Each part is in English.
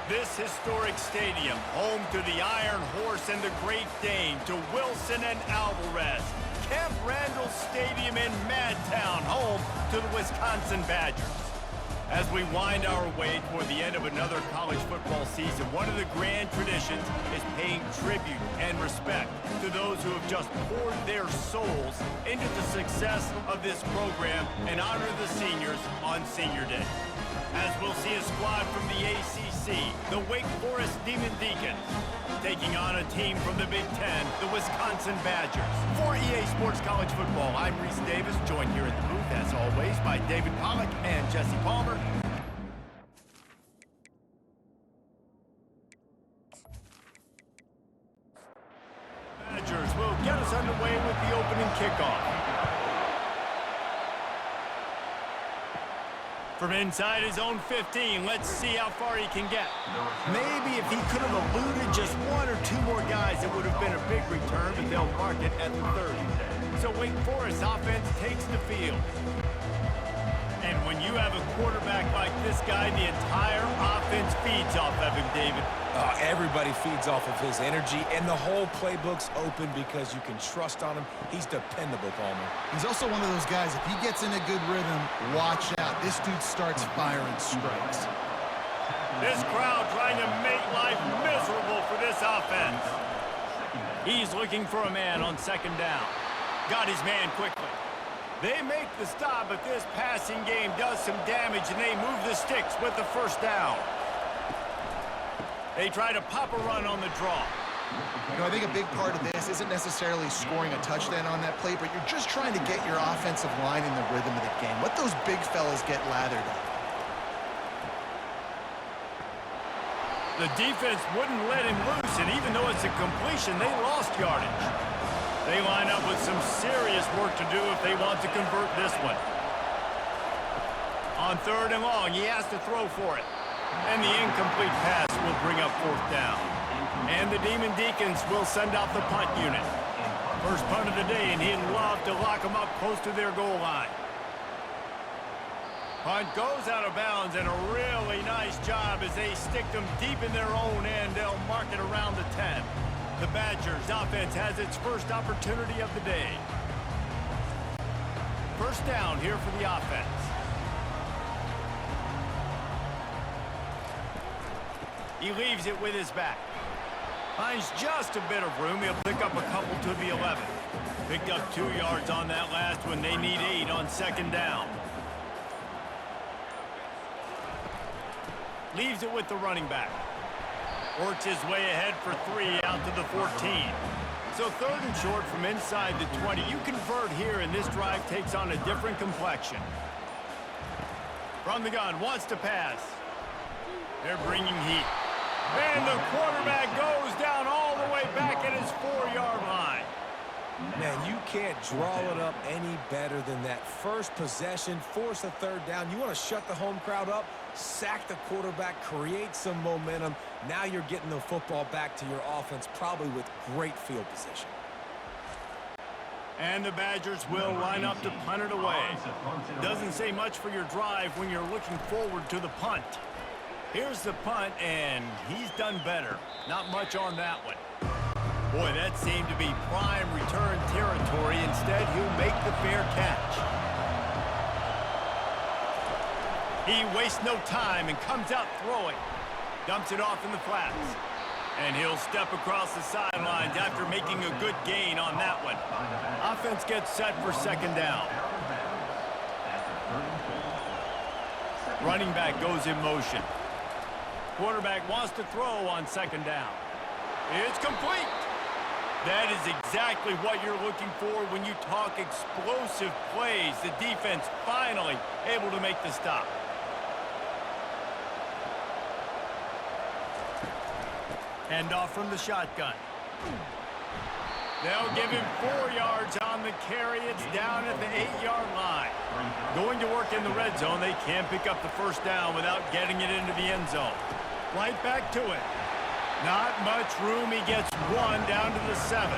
This historic stadium, home to the Iron Horse and the Great Dane, to Wilson and Alvarez. Camp Randall Stadium in Madtown, home to the Wisconsin Badgers. As we wind our way toward the end of another college football season, one of the grand traditions is paying tribute and respect to those who have just poured their souls into the success of this program and honor the seniors on Senior Day. As we'll see a squad from the ACC, the Wake Forest Demon Deacons, taking on a team from the Big Ten, the Wisconsin Badgers. For EA Sports College Football, I'm Reese Davis, joined here in the booth, as always, by David Pollack and Jesse Palmer. Badgers will get us underway with the opening kickoff. From inside his own 15, let's see how far he can get. Maybe if he could have eluded just one or two more guys, it would have been a big return, but they'll mark it at the 30. So Wake Forest offense takes the field. And when you have a quarterback like this guy, the entire offense feeds off of him, David. Everybody feeds off of his energy, and the whole playbook's open because you can trust on him. He's dependable, Palmer. He's also one of those guys, if he gets in a good rhythm, watch out. This dude starts firing strikes. This crowd trying to make life miserable for this offense. He's looking for a man on second down. Got his man quickly. They make the stop, but this passing game does some damage, and they move the sticks with the first down. They try to pop a run on the draw. You know, I think a big part of this isn't necessarily scoring a touchdown on that play, but you're just trying to get your offensive line in the rhythm of the game. Let those big fellas get lathered up. The defense wouldn't let him loose, and even though it's a completion, they lost yardage. They line up with some serious work to do if they want to convert this one. On third and long, he has to throw for it. And the incomplete pass will bring up fourth down. And the Demon Deacons will send out the punt unit. First punt of the day, and he'd love to lock them up close to their goal line. Punt goes out of bounds, and a really nice job as they stick them deep in their own end. They'll mark it around the 10. The Badgers offense has its first opportunity of the day. First down here for the offense. He leaves it with his back. Finds just a bit of room. He'll pick up a couple to the 11. Picked up 2 yards on that last one. They need 8 on second down. Leaves it with the running back. Works his way ahead for 3 out to the 14. So third and short from inside the 20. You convert here, and this drive takes on a different complexion. From the gun, wants to pass. They're bringing heat. And the quarterback goes down all the way back at his 4-yard line. Man, you can't draw it up any better than that. First possession, force a third down. You want to shut the home crowd up, sack the quarterback, create some momentum. Now you're getting the football back to your offense, probably with great field position. And the Badgers will line up to punt it away. Doesn't say much for your drive when you're looking forward to the punt. Here's the punt, and he's done better. Not much on that one. Boy, that seemed to be prime return territory. Instead, he'll make the fair catch. He wastes no time and comes out throwing. Dumps it off in the flats. And he'll step across the sidelines after making a good gain on that one. Offense gets set for second down. Running back goes in motion. Quarterback wants to throw on second down. It's complete. That is exactly what you're looking for when you talk explosive plays. The defense finally able to make the stop. Handoff from the shotgun. They'll give him 4 yards on the carry. It's down at the 8-yard line. Going to work in the red zone. They can't pick up the first down without getting it into the end zone. Right back to it. Not much room. He gets 1 down to the 7.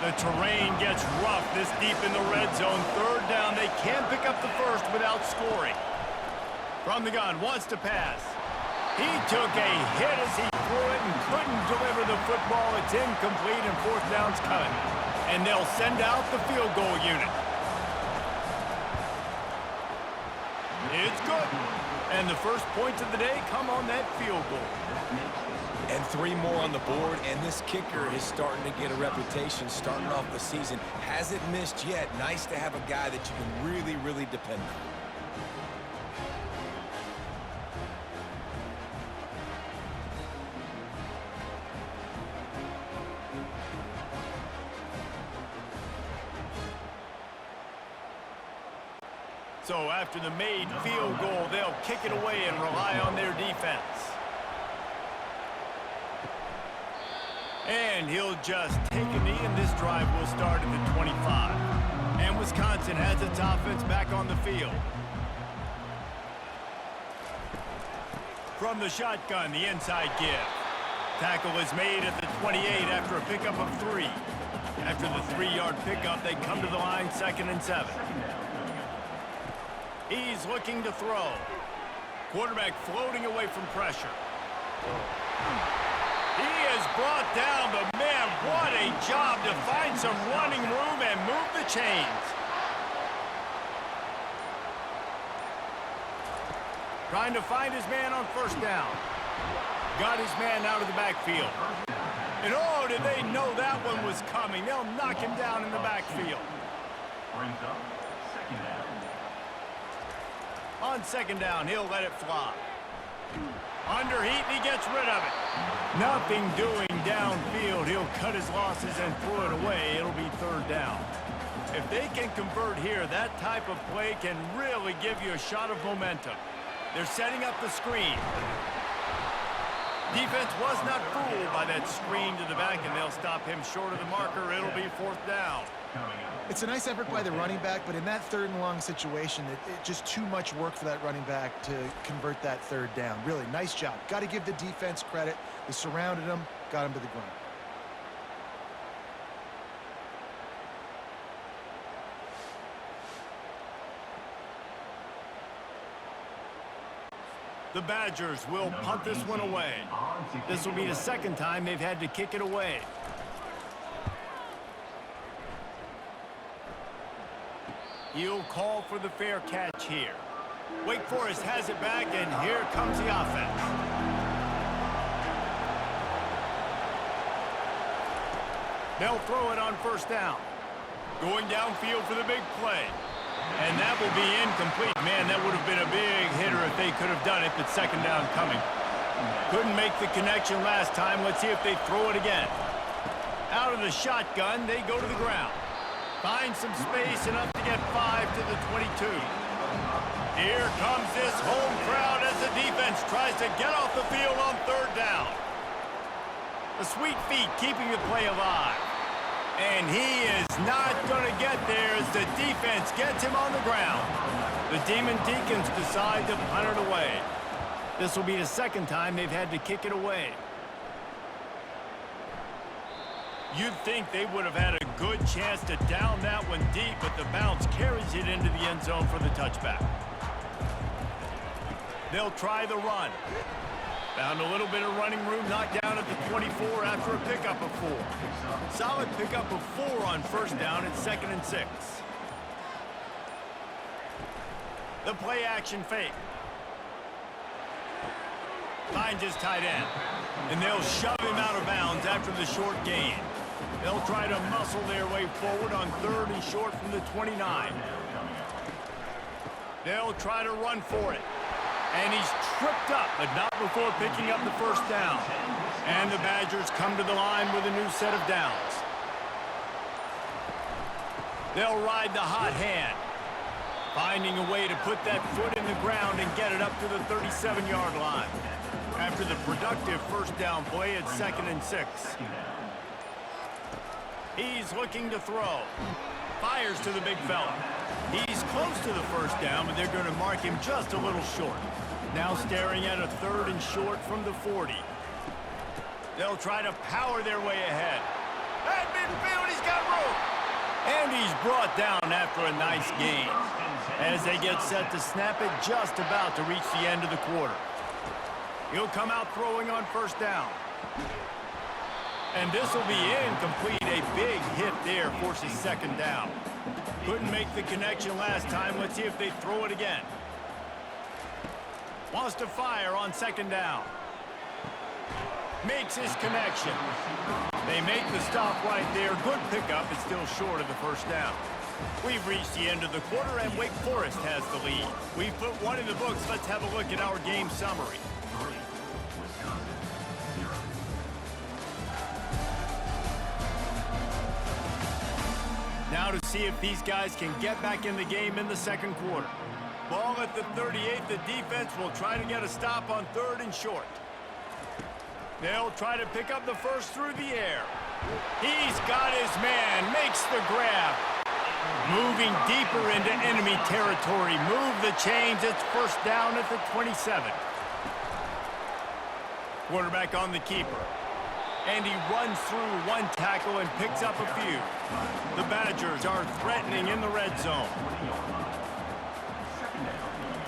The terrain gets rough this deep in the red zone. Third down. They can't pick up the first without scoring. From the gun. Wants to pass. He took a hit as he threw it and couldn't deliver the football. It's incomplete and fourth down's coming. And they'll send out the field goal unit. It's good. And the first points of the day come on that field goal. And 3 more on the board, and this kicker is starting to get a reputation starting off the season. Hasn't missed yet. Nice to have a guy that you can really, really depend on. So after the made field goal, they'll kick it away and rely on their defense. And he'll just take a knee, and this drive will start at the 25. And Wisconsin has its offense back on the field. From the shotgun, the inside give. Tackle is made at the 28 after a pickup of 3. After the 3-yard pickup, they come to the line 2nd and 7. He's looking to throw. Quarterback floating away from pressure. He is brought down, but man, what a job to find some running room and move the chains. Trying to find his man on first down. Got his man out of the backfield. And oh, did they know that one was coming. They'll knock him down in the backfield. Brings up 2nd down. On 2nd down, he'll let it fly. Under heat, and he gets rid of it. Nothing doing downfield. He'll cut his losses and throw it away. It'll be 3rd down. If they can convert here, that type of play can really give you a shot of momentum. They're setting up the screen. Defense was not fooled by that screen to the back, and they'll stop him short of the marker. It'll be 4th down. It's a nice effort by the running back, but in that 3rd and long situation, it just too much work for that running back to convert that 3rd down. Really, nice job. Got to give the defense credit. They surrounded him, got him to the ground. The Badgers will punt this one away. This will be the 2nd time they've had to kick it away. He'll call for the fair catch here. Wake Forest has it back, and here comes the offense. They'll throw it on first down. Going downfield for the big play. And that will be incomplete. Man, that would have been a big hitter if they could have done it, but 2nd down coming. Couldn't make the connection last time. Let's see if they throw it again. Out of the shotgun, they go to the ground. Find some space, enough to get 5 to the 22. Here comes this home crowd as the defense tries to get off the field on 3rd down. The sweet feet keeping the play alive. And he is not going to get there as the defense gets him on the ground. The Demon Deacons decide to punt it away. This will be the 2nd time they've had to kick it away. You'd think they would have had a good chance to down that one deep, but the bounce carries it into the end zone for the touchback. They'll try the run. Found a little bit of running room, knocked down at the 24 after a pickup of 4. Solid pickup of 4 on first down at 2nd and 6. The play action fake. Finds his tight end. And they'll shove him out of bounds after the short gain. They'll try to muscle their way forward on 3rd and short from the 29. They'll try to run for it. And he's tripped up, but not before picking up the first down. And the Badgers come to the line with a new set of downs. They'll ride the hot hand, finding a way to put that foot in the ground and get it up to the 37-yard line. After the productive first down play at 2nd and 6. He's looking to throw. Fires to the big fella. He's close to the first down, but they're going to mark him just a little short. Now staring at a 3rd and short from the 40. They'll try to power their way ahead. At midfield, he's got room. And he's brought down after a nice gain. As they get set to snap it, just about to reach the end of the quarter. He'll come out throwing on first down. And this will be incomplete. A big hit there forces second down. Couldn't make the connection last time. Let's see if they throw it again. Wants to fire on second down. Makes his connection. They make the stop right there. Good pickup. It's still short of the first down. We've reached the end of the quarter, and Wake Forest has the lead. We've put one in the books. Let's have a look at our game summary. Now to see if these guys can get back in the game in the second quarter. Ball at the 38. The defense will try to get a stop on third and short. They'll try to pick up the first through the air. He's got his man. Makes the grab. Moving deeper into enemy territory. Move the chains. It's first down at the 27. Quarterback on the keeper. And he runs through one tackle and picks up a few. The Badgers are threatening in the red zone.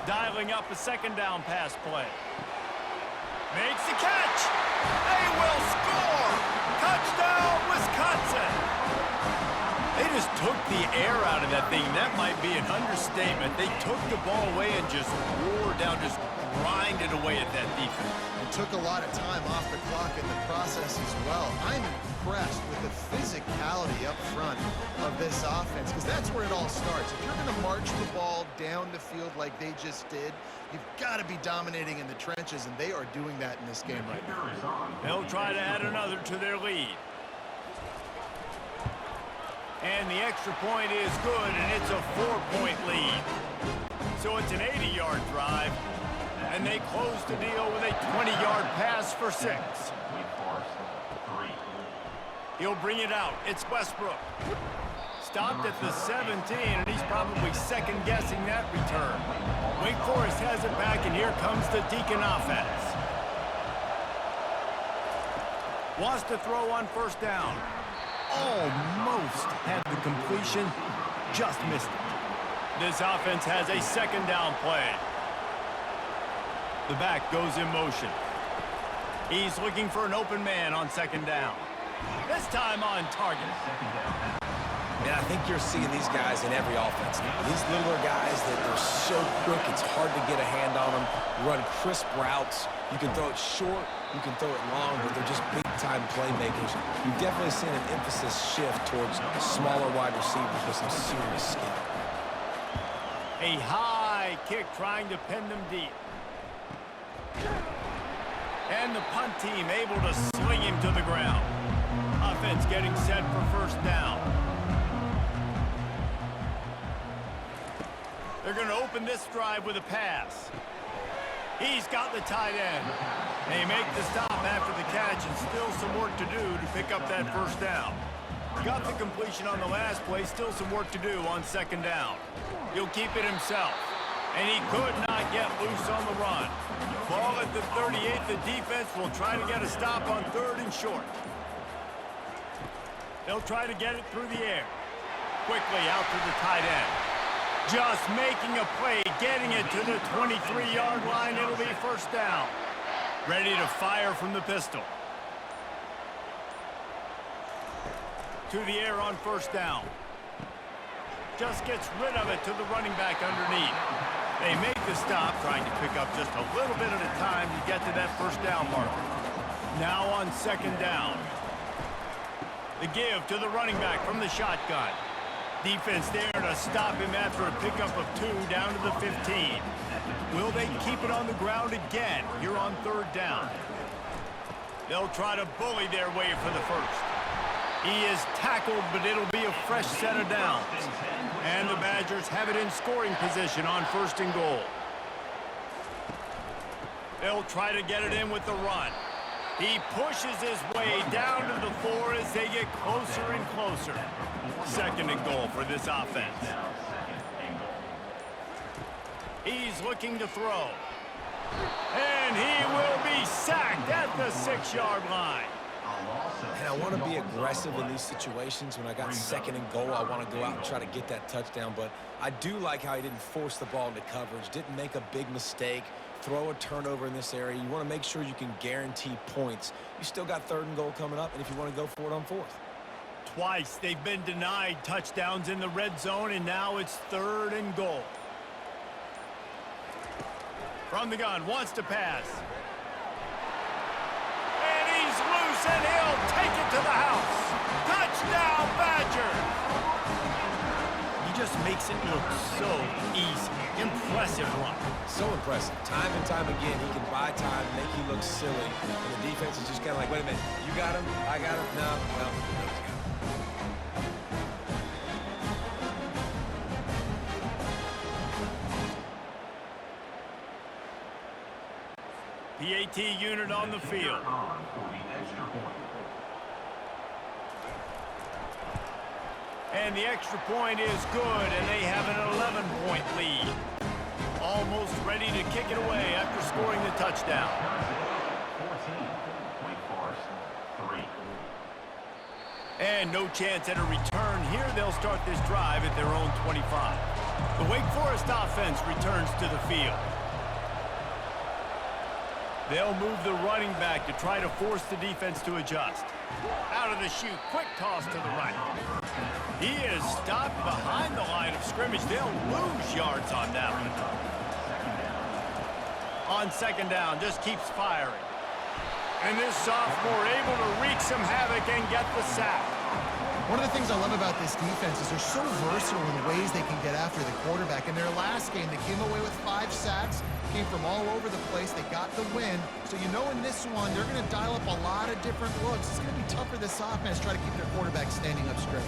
Dialing up a second down pass play. Makes the catch. They will score. Touchdown, Wisconsin. They just took the air out of that thing. That might be an understatement. They took the ball away and just wore down, just grinded away at that defense. It took a lot of time off the clock in the process as well. I'm impressed with the physicality up front of this offense, because that's where it all starts. If you're going to march the ball down the field like they just did, you've got to be dominating in the trenches, and they are doing that in this game right now. They'll try to add another to their lead. And the extra point is good, and it's a 4-point lead. So it's an 80-yard drive, and they close the deal with a 20-yard pass for 6. He'll bring it out. It's Westbrook. Stopped at the 17, and he's probably second-guessing that return. Wake Forest has it back, and here comes the Deacon offense. Wants to throw on first down. Almost had the completion, just missed it. This offense has a second down play. The back goes in motion. He's looking for an open man on second down. This time on target. And I think you're seeing these guys in every offense now. These littler guys that are so quick, it's hard to get a hand on them. Run crisp routes. You can throw it short, you can throw it long, but they're just big-time playmakers. You've definitely seen an emphasis shift towards smaller wide receivers with some serious skill. A high kick trying to pin them deep. And the punt team able to sling him to the ground. Offense getting set for first down. They're going to open this drive with a pass. He's got the tight end. They make the stop after the catch, and still some work to do to pick up that first down. Got the completion on the last play, still some work to do on second down. He'll keep it himself, and he could not get loose on the run. Ball at the 38. The defense will try to get a stop on third and short. They'll try to get it through the air. Quickly out to the tight end. Just making a play, getting it to the 23-yard line. It'll be first down. Ready to fire from the pistol. To the air on first down. Just gets rid of it to the running back underneath. They make the stop, trying to pick up just a little bit at a time to get to that first down marker. Now on second down. The give to the running back from the shotgun. Defense there to stop him after a pickup of 2 down to the 15. Will they keep it on the ground again here on third down? They'll try to bully their way for the first. He is tackled, but it'll be a fresh set of downs. And the Badgers have it in scoring position on first and goal. They'll try to get it in with the run. He pushes his way down to the 4 as they get closer and closer. Second and goal for this offense. He's looking to throw. And he will be sacked at the 6-yard line. And I want to be aggressive in these situations. When I got second and goal, I want to go out and try to get that touchdown. But I do like how he didn't force the ball into coverage, didn't make a big mistake, throw a turnover in this area. You want to make sure you can guarantee points. You still got 3rd and goal coming up, and if you want to go for it on 4th. Twice they've been denied touchdowns in the red zone, and now it's 3rd and goal. From the gun, wants to pass. And he's loose, and he'll take it to the house. Touchdown, Badgers! He just makes it look so easy. Impressive run. So impressive. Time and time again, he can buy time, make you look silly. And the defense is just kind of like, wait a minute, you got him? I got him? No, well, no, he's got him. PAT unit on the field. And the extra point is good, and they have an 11-point lead. Almost ready to kick it away after scoring the touchdown. 14-point force, 3. And no chance at a return here. They'll start this drive at their own 25. The Wake Forest offense returns to the field. They'll move the running back to try to force the defense to adjust. Out of the chute, quick toss to the right. He is stopped behind the line of scrimmage. They'll lose yards on that one. On 2nd down, just keeps firing. And this sophomore able to wreak some havoc and get the sack. One of the things I love about this defense is they're so versatile in the ways they can get after the quarterback. In their last game, they came away with 5 sacks, came from all over the place. They got the win. So you know in this one, they're going to dial up a lot of different looks. It's going to be tough for this offense to try to keep their quarterback standing up straight.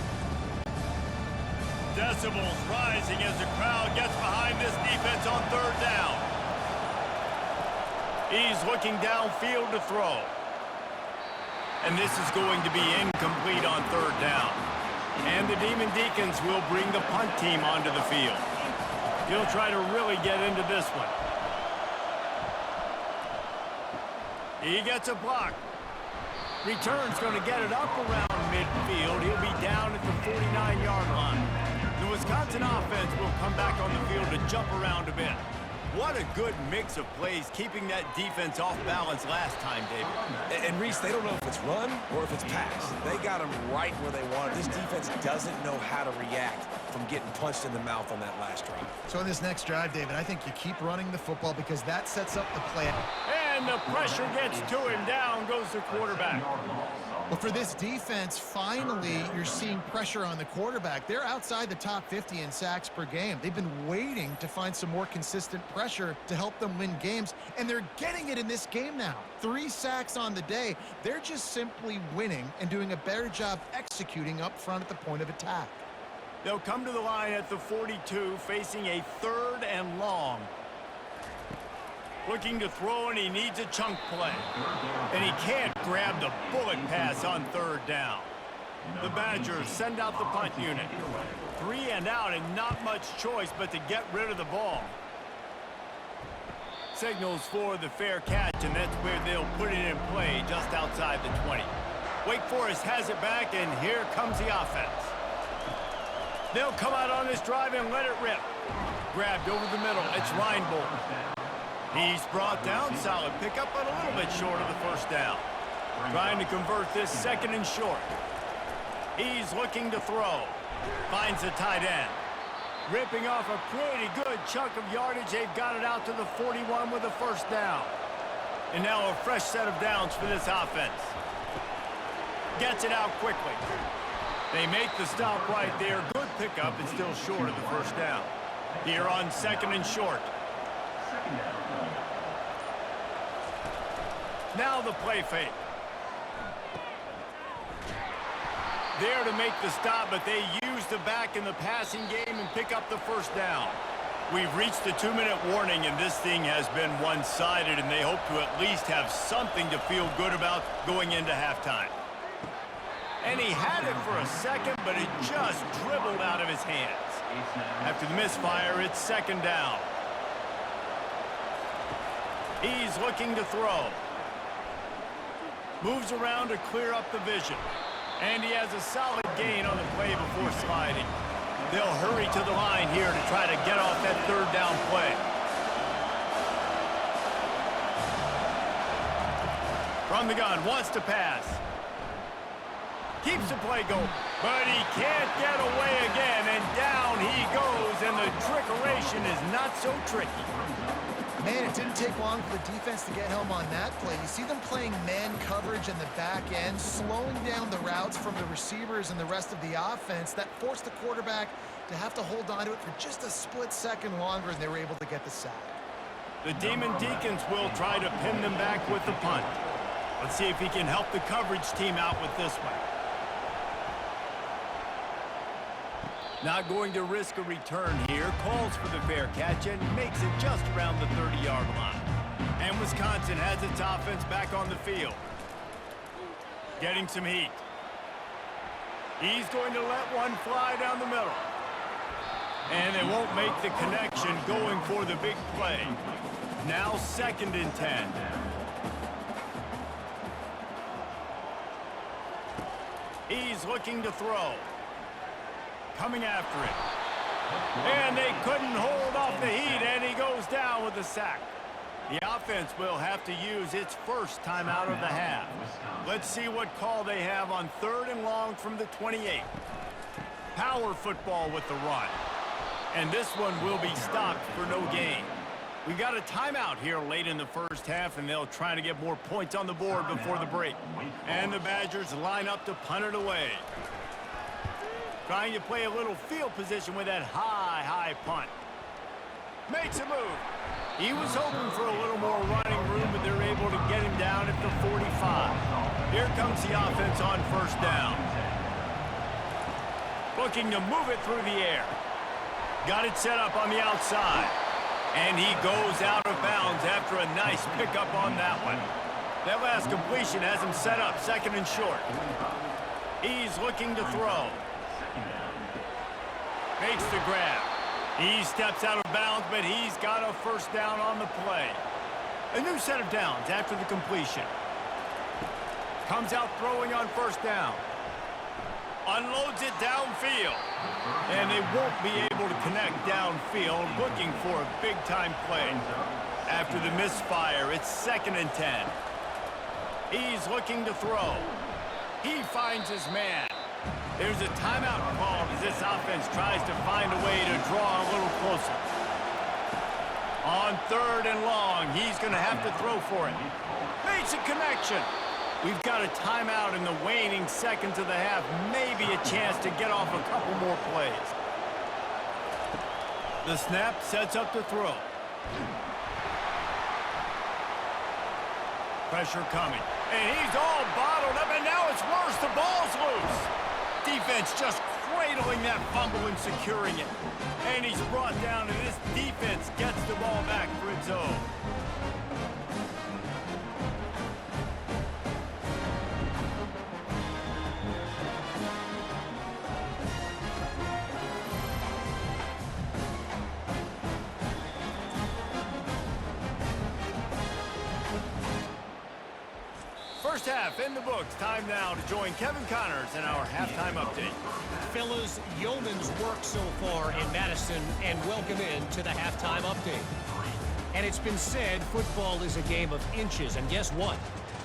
Decibels rising as the crowd gets behind this defense on 3rd down. He's looking downfield to throw. And this is going to be incomplete on 3rd down. And the Demon Deacons will bring the punt team onto the field. He'll try to really get into this one. He gets a block. Return's going to get it up around midfield. He'll be down at the 49-yard line. The Wisconsin offense will come back on the field to jump around a bit. What a good mix of plays, keeping that defense off balance last time, David. And Reese, they don't know if it's run or if it's pass. They got them right where they want it. This defense doesn't know how to react from getting punched in the mouth on that last drive. So in this next drive, David, I think you keep running the football because that sets up the play. And the pressure gets to him. Down goes the quarterback. Well, for this defense, finally, you're seeing pressure on the quarterback. They're outside the top 50 in sacks per game. They've been waiting to find some more consistent pressure to help them win games, and they're getting it in this game now. 3 sacks on the day. They're just simply winning and doing a better job executing up front at the point of attack. They'll come to the line at the 42, facing a 3rd and long. Looking to throw, and he needs a chunk play. And he can't grab the bullet pass on 3rd down. The Badgers send out the punt unit. 3 and out, and not much choice but to get rid of the ball. Signals for the fair catch, and that's where they'll put it in play just outside the 20. Wake Forest has it back, and here comes the offense. They'll come out on this drive and let it rip. Grabbed over the middle. It's Reinbold. He's brought down. Solid pickup, but a little bit short of the 1st down. Trying to convert this 2nd and short. He's looking to throw. Finds the tight end. Ripping off a pretty good chunk of yardage. They've got it out to the 41 with a 1st down. And now a fresh set of downs for this offense. Gets it out quickly. They make the stop right there. Good pickup and still short of the 1st down. Here on 2nd and short. Now the play fake. There to make the stop, but they use the back in the passing game and pick up the 1st down. We've reached the 2-minute warning, and this thing has been one-sided, and they hope to at least have something to feel good about going into halftime. And he had it for a second, but it just dribbled out of his hands. After the misfire, it's 2nd down. He's looking to throw. Moves around to clear up the vision. And he has a solid gain on the play before sliding. They'll hurry to the line here to try to get off that 3rd down play. From the gun, wants to pass. Keeps the play going, but he can't get away again, and down he goes, and the trickeration is not so tricky. Man, it didn't take long for the defense to get home on that play. You see them playing man coverage in the back end, slowing down the routes from the receivers and the rest of the offense. That forced the quarterback to have to hold on to it for just a split second longer, and they were able to get the sack. The Demon Deacons will try to pin them back with the punt. Let's see if he can help the coverage team out with this one. Not going to risk a return here. Calls for the fair catch and makes it just around the 30-yard line. And Wisconsin has its offense back on the field. Getting some heat. He's going to let one fly down the middle. And they won't make the connection going for the big play. Now 2nd and 10. He's looking to throw. Coming after it. And they couldn't hold off the heat, and he goes down with a sack. The offense will have to use its first timeout of the half. Let's see what call they have on 3rd and long from the 28. Power football with the run. And this one will be stopped for no gain. We got a timeout here late in the first half, and they'll try to get more points on the board before the break. And the Badgers line up to punt it away. Trying to play a little field position with that high punt. Makes a move. He was hoping for a little more running room, but they're able to get him down at the 45. Here comes the offense on 1st down. Looking to move it through the air. Got it set up on the outside. And he goes out of bounds after a nice pickup on that one. That last completion has him set up 2nd and short. He's looking to throw. Makes the grab. He steps out of bounds, but he's got a 1st down on the play. A new set of downs after the completion. Comes out throwing on 1st down. Unloads it downfield. And they won't be able to connect downfield, looking for a big-time play. After the misfire, it's 2nd and 10. He's looking to throw. He finds his man. There's a timeout called as this offense tries to find a way to draw a little closer. On 3rd and long, he's going to have to throw for it. Makes a connection. We've got a timeout in the waning seconds of the half. Maybe a chance to get off a couple more plays. The snap sets up the throw. Pressure coming. And he's all bottled up, and now it's worse. The ball's loose. Defense just cradling that fumble and securing it. And he's brought down, and this defense gets the ball back for its own. First half in the books. Time now to join Kevin Connors in our halftime update. Fellas, yeoman's work so far in Madison, and welcome in to the halftime update. And it's been said football is a game of inches, and guess what?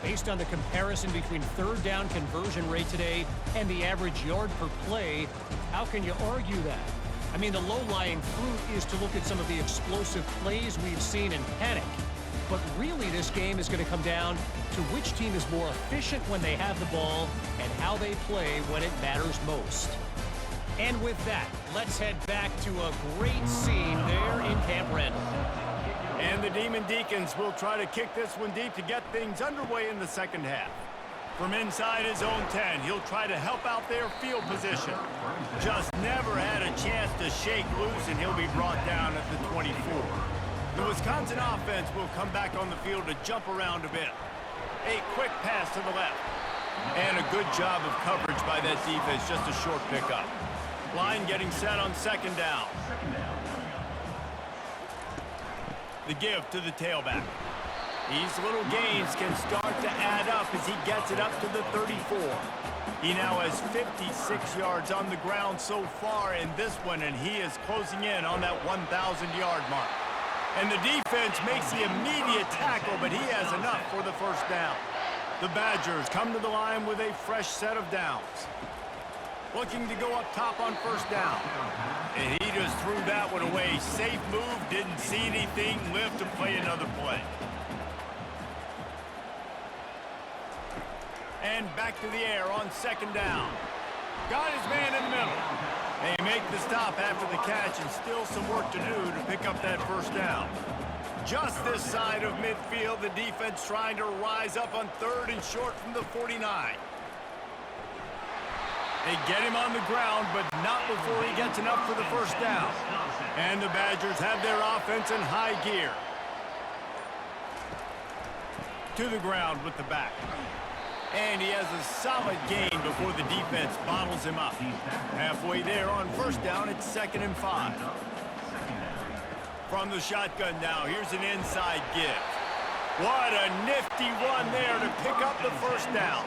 Based on the comparison between 3rd down conversion rate today and the average yard per play, how can you argue that? I mean, the low-lying fruit is to look at some of the explosive plays we've seen in panic. But really, this game is going to come down to which team is more efficient when they have the ball and how they play when it matters most. And with that, let's head back to a great scene there in Camp Randall. And the Demon Deacons will try to kick this one deep to get things underway in the 2nd half. From inside his own 10, he'll try to help out their field position. Just never had a chance to shake loose, and he'll be brought down at the 24. The Wisconsin offense will come back on the field to jump around a bit. A quick pass to the left. And a good job of coverage by that defense, just a short pickup. Line getting set on 2nd down. The give to the tailback. These little gains can start to add up as he gets it up to the 34. He now has 56 yards on the ground so far in this one, and he is closing in on that 1,000-yard mark. And the defense makes the immediate tackle, but he has enough for the 1st down. The Badgers come to the line with a fresh set of downs. Looking to go up top on first down. And he just threw that one away. Safe move, didn't see anything, lift to play another play. And back to the air on second down. Got his man in the middle. They make the stop after the catch, and still some work to do to pick up that first down. Just this side of midfield, the defense trying to rise up on third and short from the 49. They get him on the ground, but not before he gets enough for the first down. And the Badgers have their offense in high gear. To the ground with the back. And he has a solid gain before the defense bottles him up. Halfway there on first down, it's 2nd and 5. From the shotgun now, here's an inside give. What a nifty run there to pick up the first down.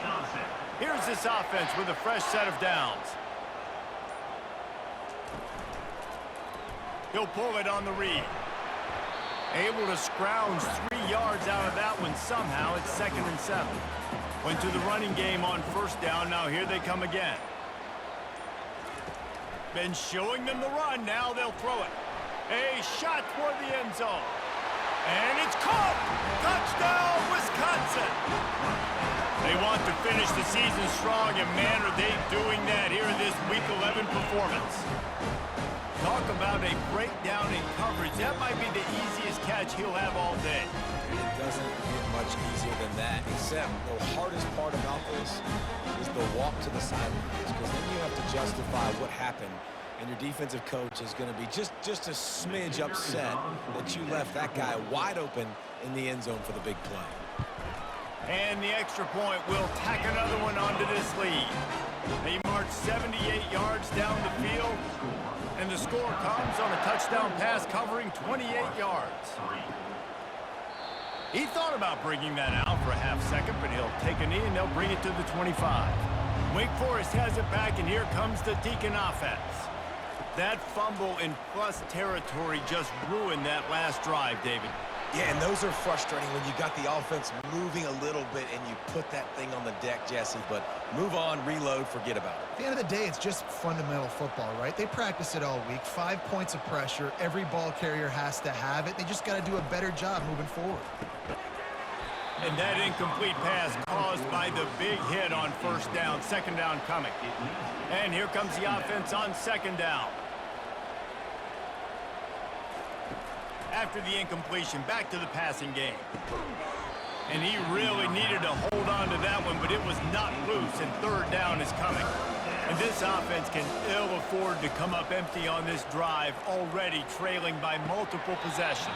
Here's this offense with a fresh set of downs. He'll pull it on the read. Able to scrounge 3 yards out of that one somehow. It's 2nd and 7. Went to the running game on first down. Now here they come again. Been showing them the run. Now they'll throw it. A shot toward the end zone. And it's caught! Touchdown, Wisconsin! They want to finish the season strong, and man, are they doing that here in this Week 11 performance. Talk about a breakdown in coverage. That might be the easiest catch he'll have all day. It doesn't get much easier than that, except the hardest part about this is the walk to the sidelines, because then you have to justify what happened, and your defensive coach is going to be just a smidge upset that you left that guy wide open in the end zone for the big play. And the extra point will tack another one onto this lead. They march 78 yards down the field, and the score comes on a touchdown pass covering 28 yards. He thought about bringing that out for a half second, but he'll take a knee and they'll bring it to the 25. Wake Forest has it back, and here comes the Deacon offense. That fumble in plus territory just ruined that last drive, David. Yeah, and those are frustrating when you got the offense moving a little bit and you put that thing on the deck, Jesse. But move on, reload, forget about it. At the end of the day, it's just fundamental football, right? They practice it all week. 5 points of pressure. Every ball carrier has to have it. They just got to do a better job moving forward. And that incomplete pass caused by the big hit on first down. 2nd down coming. And here comes the offense on 2nd down. After the incompletion, back to the passing game. And he really needed to hold on to that one, but it was not loose, and 3rd down is coming. And this offense can ill afford to come up empty on this drive, already trailing by multiple possessions.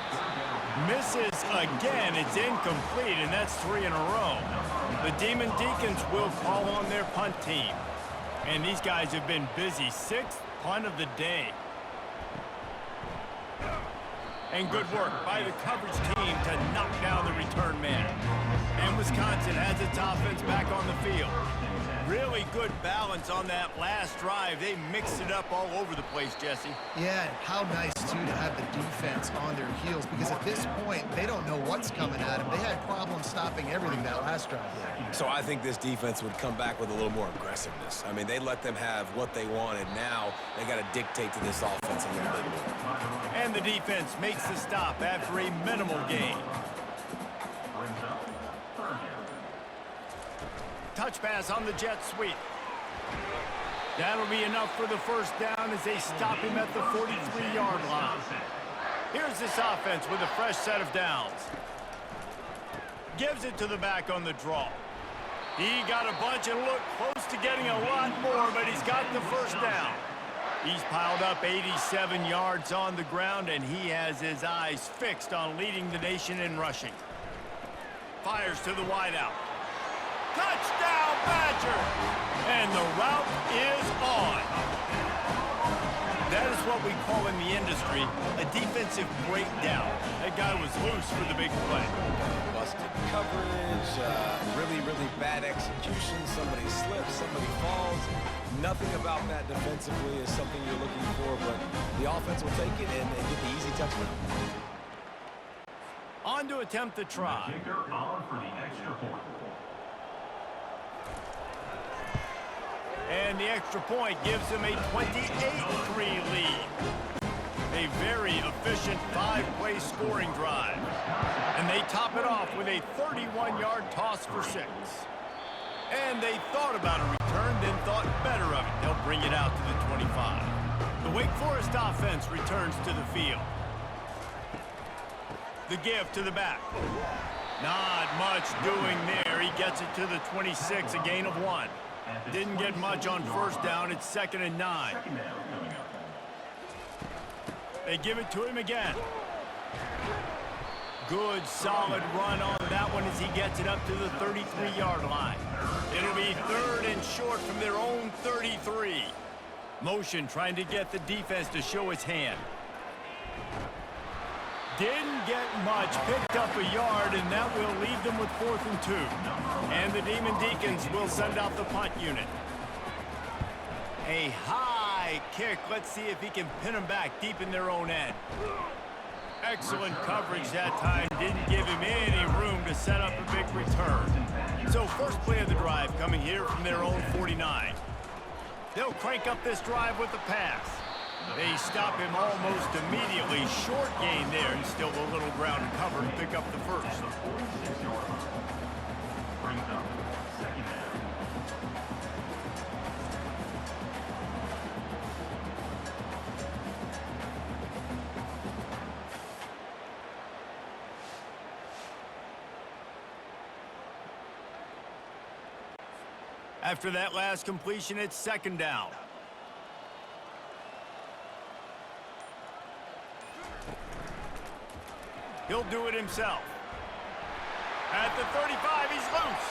Misses again, it's incomplete, and that's 3 in a row. The Demon Deacons will call on their punt team. And these guys have been busy. 6th punt of the day. And good work by the coverage team to knock down the return man. And Wisconsin has its offense back on the field. Really good balance on that last drive. They mixed it up all over the place, Jesse. Yeah, and how nice, too, to have the defense on their heels, because at this point, they don't know what's coming at them. They had problems stopping everything that last drive there. So I think this defense would come back with a little more aggressiveness. I mean, they let them have what they wanted. Now they got to dictate to this offense a little bit more. And the defense makes the stop after a minimal gain. Touch pass on the jet sweep. That'll be enough for the first down as they stop him at the 43-yard line. Here's this offense with a fresh set of downs. Gives it to the back on the draw. He got a bunch and looked close to getting a lot more, but he's got the first down. He's piled up 87 yards on the ground, and he has his eyes fixed on leading the nation in rushing. Fires to the wideout. Touchdown, Badger! And the route is on. That is what we call in the industry a defensive breakdown. That guy was loose for the big play. Busted coverage, really bad execution. Somebody slips, somebody falls. Nothing about that defensively is something you're looking for, but the offense will take it and get the easy touchdown. On to attempt the try. Kicker on for the extra point. And the extra point gives them a 28-3 lead. A very efficient 5-play scoring drive. And they top it off with a 31-yard toss for 6. And they thought about a return, then thought better of it. They'll bring it out to the 25. The Wake Forest offense returns to the field. The give to the back. Not much doing there. He gets it to the 26, a gain of 1. Didn't get much on first down. It's 2nd and 9. They give it to him again. Good, solid run on that one as he gets it up to the 33-yard line. It'll be 3rd and short from their own 33. Motion trying to get the defense to show its hand. Didn't get much, picked up a yard, and that will leave them with 4th and 2. And the Demon Deacons will send out the punt unit. A high kick. Let's see if he can pin them back deep in their own end. Excellent coverage that time. Didn't give him any room to set up a big return. So first play of the drive coming here from their own 49. They'll crank up this drive with the pass. They stop him almost immediately. Short gain there, and still a little ground to cover to pick up the first. After that last completion, it's 2nd down. He'll do it himself. At the 35, he's loose.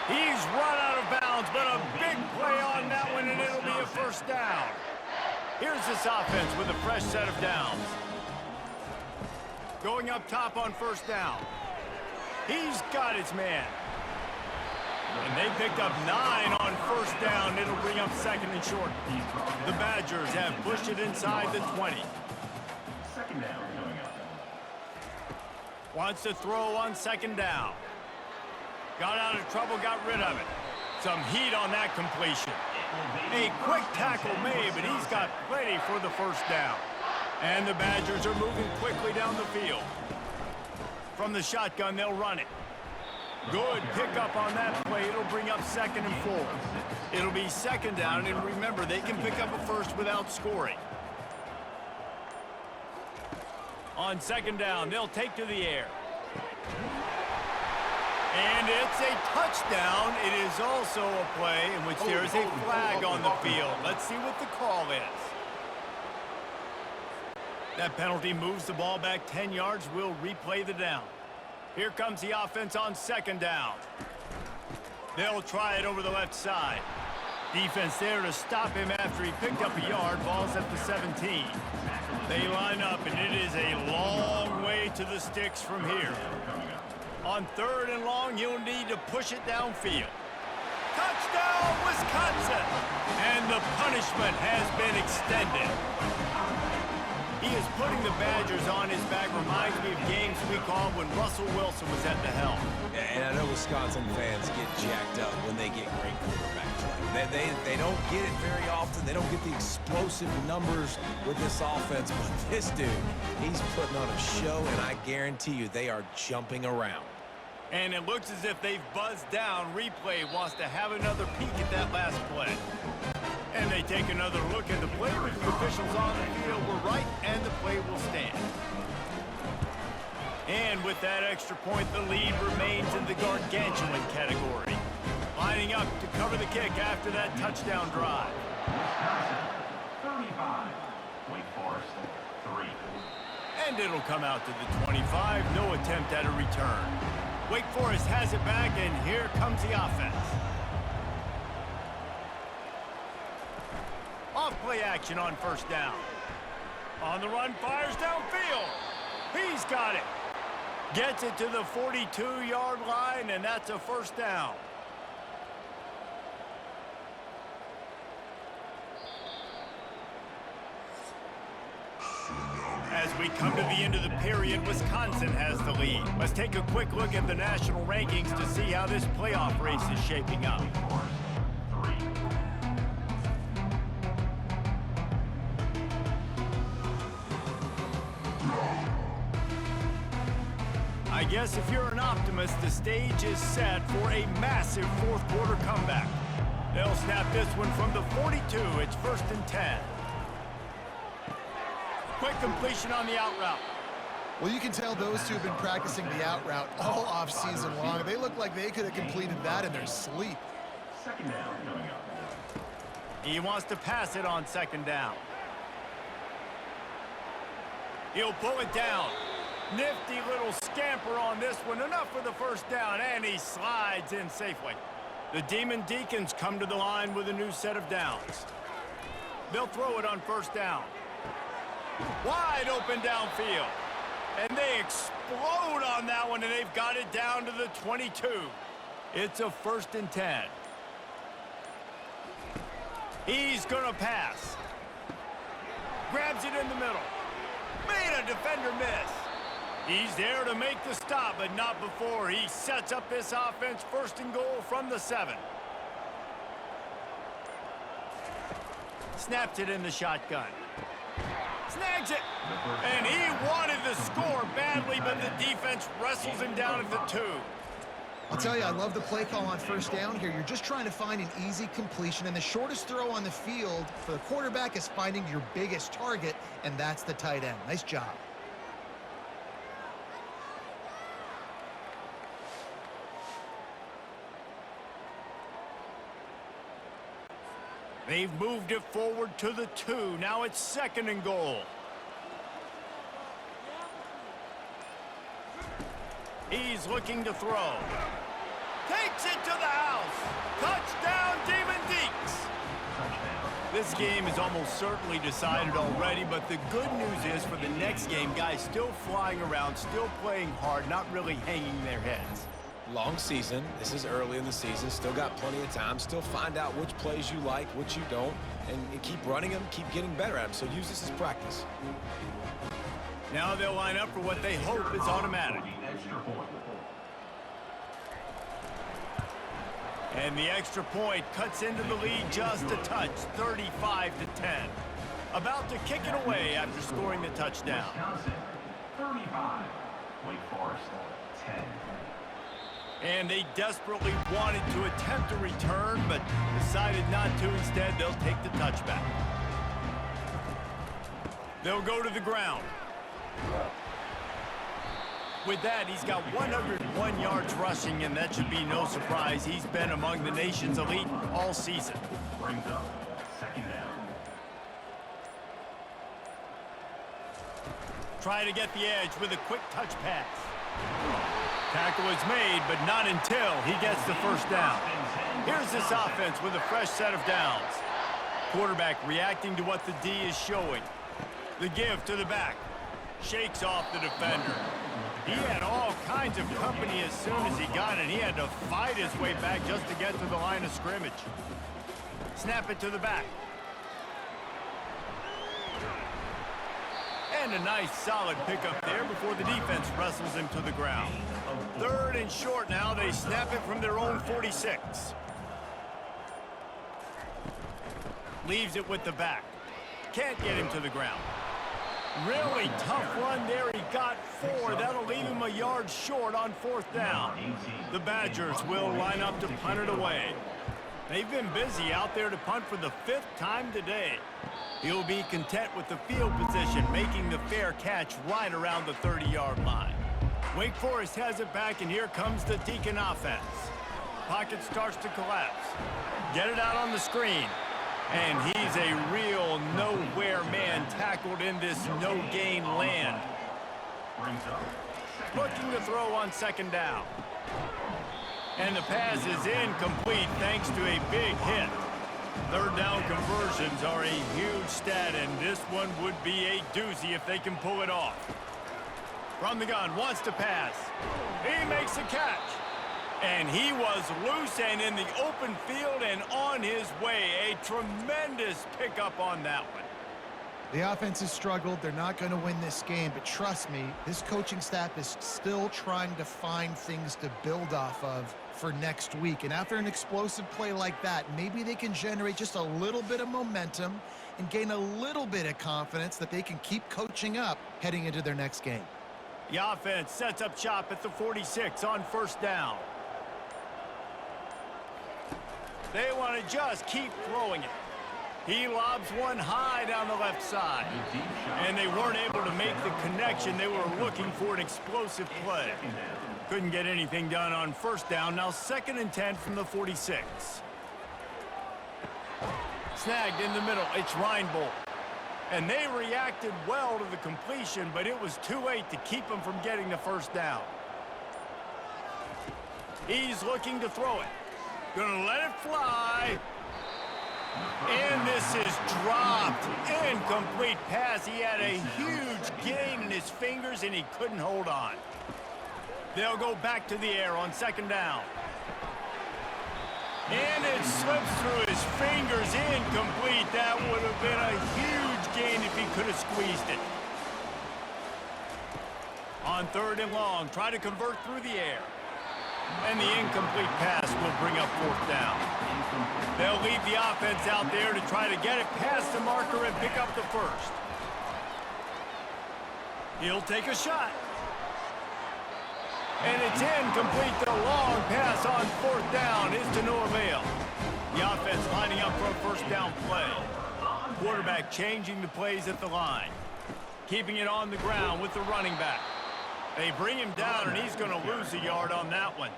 He's run out of bounds, but a big play on that one, and it'll be a first down. Here's this offense with a fresh set of downs. Going up top on first down. He's got his man. And they picked up 9 on first down. It'll bring up 2nd and short. The Badgers have pushed it inside the 20. 2nd down coming up. Wants to throw on 2nd down. Got out of trouble, got rid of it. Some heat on that completion. A quick tackle made, but he's got plenty for the first down. And the Badgers are moving quickly down the field. From the shotgun, they'll run it. Good pickup on that play. It'll bring up 2nd and 4. It'll be 2nd down, and remember, they can pick up a first without scoring. On 2nd down, they'll take to the air. And it's a touchdown. It is also a play in which there is a flag on the field. Let's see what the call is. That penalty moves the ball back 10 yards. We'll replay the down. Here comes the offense on 2nd down. They'll try it over the left side. Defense there to stop him after he picked up a yard. Ball's at the 17. They line up, and it is a long way to the sticks from here. On 3rd and long, you'll need to push it downfield. Touchdown, Wisconsin! And the punishment has been extended. He is putting the Badgers on his back. Reminds me of games we called when Russell Wilson was at the helm. And I know Wisconsin fans get jacked up when they get great quarterback play. They don't get it very often. They don't get the explosive numbers with this offense. But this dude, he's putting on a show, and I guarantee you they are jumping around. And it looks as if they've buzzed down. Replay wants to have another peek at that last play. And they take another look at the play, but the officials on the field were right, and the play will stand. And with that extra point, the lead remains in the gargantuan category. Lining up to cover the kick after that touchdown drive. 35. Wake Forest, 3. And it'll come out to the 25. No attempt at a return. Wake Forest has it back, and here comes the offense. Off-play action on first down. On the run, fires downfield. He's got it. Gets it to the 42-yard line, and that's a first down. As we come to the end of the period, Wisconsin has the lead. Let's take a quick look at the national rankings to see how this playoff race is shaping up. Yes, if you're an optimist, the stage is set for a massive fourth quarter comeback. They'll snap this one from the 42. It's 1st and 10. Quick completion on the out route. Well, you can tell those two have been practicing the out route all off-season long. They look like they could have completed that in their sleep. Second down coming up. He wants to pass it on 2nd down. He'll pull it down. Nifty little scamper on this one. Enough for the 1st down, and he slides in safely. The Demon Deacons come to the line with a new set of downs. They'll throw it on 1st down. Wide open downfield. And they explode on that one, and they've got it down to the 22. It's a 1st and 10. He's going to pass. Grabs it in the middle. Made a defender miss. He's there to make the stop, but not before he sets up this offense. 1st and goal from the 7. Snaps it in the shotgun. Snags it. And he wanted the score badly, but the defense wrestles him down at the 2. I'll tell you, I love the play call on 1st down here. You're just trying to find an easy completion, and the shortest throw on the field for the quarterback is finding your biggest target, and that's the tight end. Nice job. They've moved it forward to the 2. Now it's 2nd and goal. He's looking to throw. Takes it to the house. Touchdown, Demon Deeks. This game is almost certainly decided already, but the good news is for the next game, guys still flying around, still playing hard, not really hanging their heads. Long season. This is early in the season. Still got plenty of time. Still find out which plays you like, which you don't, and keep running them, keep getting better at them. So use this as practice. Now they'll line up for what they hope is automatic. And the extra point cuts into the lead just a touch, 35-10. About to kick it away after scoring the touchdown. Wisconsin, 35. Wake Forest, 10. And they desperately wanted to attempt a return, but decided not to. Instead, they'll take the touchback. They'll go to the ground. With that, he's got 101 yards rushing, and that should be no surprise. He's been among the nation's elite all season. Brings up 2nd down. Try to get the edge with a quick touch pass. Tackle is made, but not until he gets the 1st down. Here's this offense with a fresh set of downs. Quarterback reacting to what the D is showing. The give to the back. Shakes off the defender. He had all kinds of company as soon as he got it. He had to fight his way back just to get to the line of scrimmage. Snap it to the back. And a nice solid pickup there before the defense wrestles him to the ground. 3rd and short now. They snap it from their own 46. Leaves it with the back. Can't get him to the ground. Really tough run there. He got 4. That'll leave him a yard short on 4th down. The Badgers will line up to punt it away. They've been busy out there to punt for the 5th time today. He'll be content with the field position, making the fair catch right around the 30-yard line. Wake Forest has it back, and here comes the Deacon offense. Pocket starts to collapse. Get it out on the screen. And he's a real nowhere man tackled in this no-gain land. Looking to throw on 2nd down. And the pass is incomplete thanks to a big hit. 3rd down conversions are a huge stat, and this one would be a doozy if they can pull it off. From the gun, wants to pass. He makes a catch. And he was loose and in the open field and on his way. A tremendous pickup on that one. The offense has struggled. They're not going to win this game, but trust me, this coaching staff is still trying to find things to build off of for next week. And after an explosive play like that, maybe they can generate just a little bit of momentum and gain a little bit of confidence that they can keep coaching up heading into their next game. The offense sets up shop at the 46 on first down. They want to just keep throwing it. He lobs one high down the left side. And they weren't able to make the connection. They were looking for an explosive play. Couldn't get anything done on first down. Now 2nd and 10 from the 46. Snagged in the middle. It's Reinbold. And they reacted well to the completion, but it was too late to keep them from getting the first down. He's looking to throw it. Gonna let it fly. And this is dropped. Incomplete pass. He had a huge gain in his fingers, and he couldn't hold on. They'll go back to the air on 2nd down. And it slips through his fingers. Incomplete. That would have been a huge gain if he could have squeezed it. On 3rd and long, try to convert through the air. And the incomplete pass will bring up 4th down. They'll leave the offense out there to try to get it past the marker and pick up the first. He'll take a shot. And it's incomplete. The long pass on 4th down is to no avail. The offense lining up for a first down play. Quarterback changing the plays at the line. Keeping it on the ground with the running back. They bring him down, and he's going to lose a yard on that one.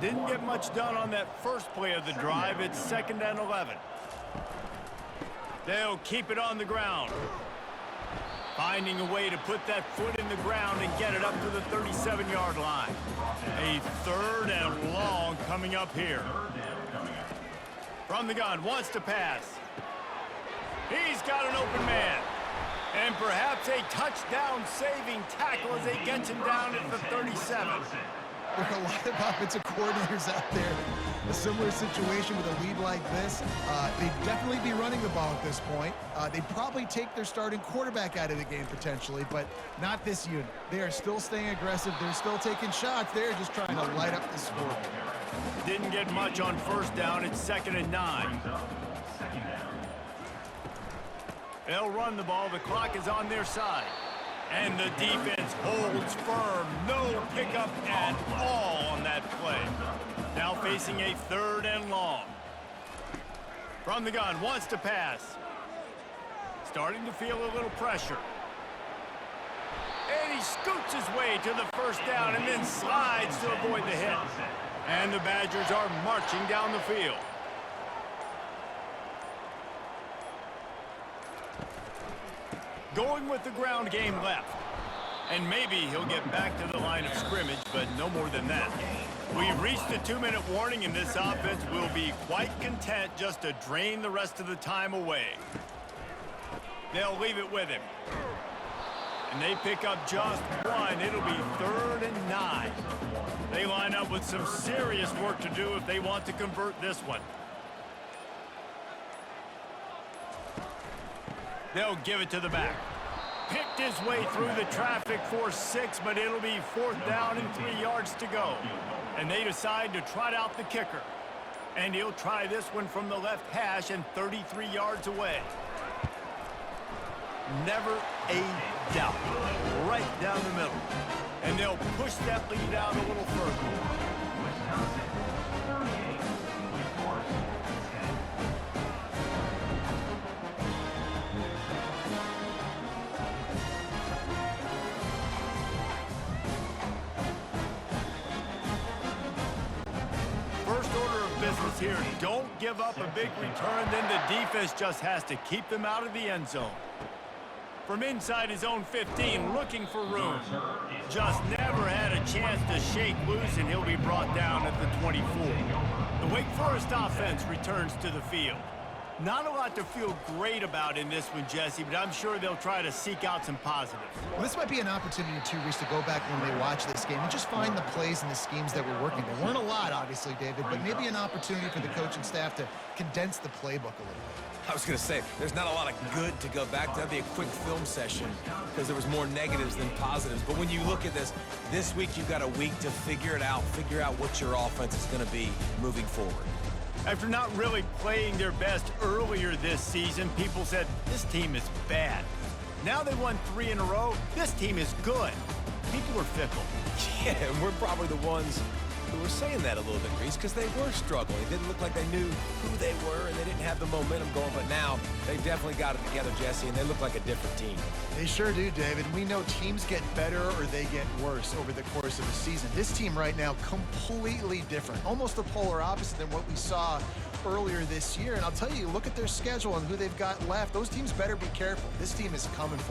Didn't get much done on that first play of the drive. It's 2nd and 11. They'll keep it on the ground. Finding a way to put that foot in the ground and get it up to the 37-yard line. A 3rd and long coming up here. From the gun, wants to pass. He's got an open man. And perhaps a touchdown-saving tackle as they get him down at the 37. There are a lot of offensive coordinators out there. A similar situation with a lead like this. They'd definitely be running the ball at this point. They'd probably take their starting quarterback out of the game potentially, but not this unit. They are still staying aggressive. They're still taking shots. They're just trying to light up the score. Didn't get much on first down. It's 2nd and 9. They'll run the ball. The clock is on their side. And the defense holds firm. No pickup at all on that play. Now facing a 3rd and long. From the gun, wants to pass. Starting to feel a little pressure. And he scoots his way to the first down and then slides to avoid the hit. And the Badgers are marching down the field. Going with the ground game left. And maybe he'll get back to the line of scrimmage, but no more than that. We've reached the 2-minute warning, and this offense will be quite content just to drain the rest of the time away. They'll leave it with him. And they pick up just one. It'll be 3rd and 9. They line up with some serious work to do if they want to convert this one. They'll give it to the back. Picked his way through the traffic for 6, but it'll be 4th down and 3 yards to go. And they decide to trot out the kicker. And he'll try this one from the left hash and 33 yards away. Never a doubt. Right down the middle. And they'll push that lead out a little further. Business here. Don't give up a big return, then the defense just has to keep them out of the end zone. From inside his own 15, looking for room. Just never had a chance to shake loose, and he'll be brought down at the 24. The Wake Forest offense returns to the field. Not a lot to feel great about in this one, Jesse, but I'm sure they'll try to seek out some positives. Well, this might be an opportunity, too, Reese, to go back when they watch this game and just find the plays and the schemes that were working. There weren't a lot, obviously, David, but maybe an opportunity for the coaching staff to condense the playbook a little bit. I was going to say, there's not a lot of good to go back to. That'd be a quick film session because there was more negatives than positives. But when you look at this week you've got a week to figure it out, figure out what your offense is going to be moving forward. After not really playing their best earlier this season, people said, this team is bad. Now they won 3 in a row. This team is good. People are fickle. Yeah, and we're probably the ones who were saying that a little bit, Reese, because they were struggling. It didn't look like they knew who they were, and they didn't have the momentum going. But now they definitely got it together, Jesse, and they look like a different team. They sure do, David. We know teams get better or they get worse over the course of the season. This team right now, completely different. Almost the polar opposite than what we saw earlier this year. And I'll tell you, look at their schedule and who they've got left. Those teams better be careful. This team is coming for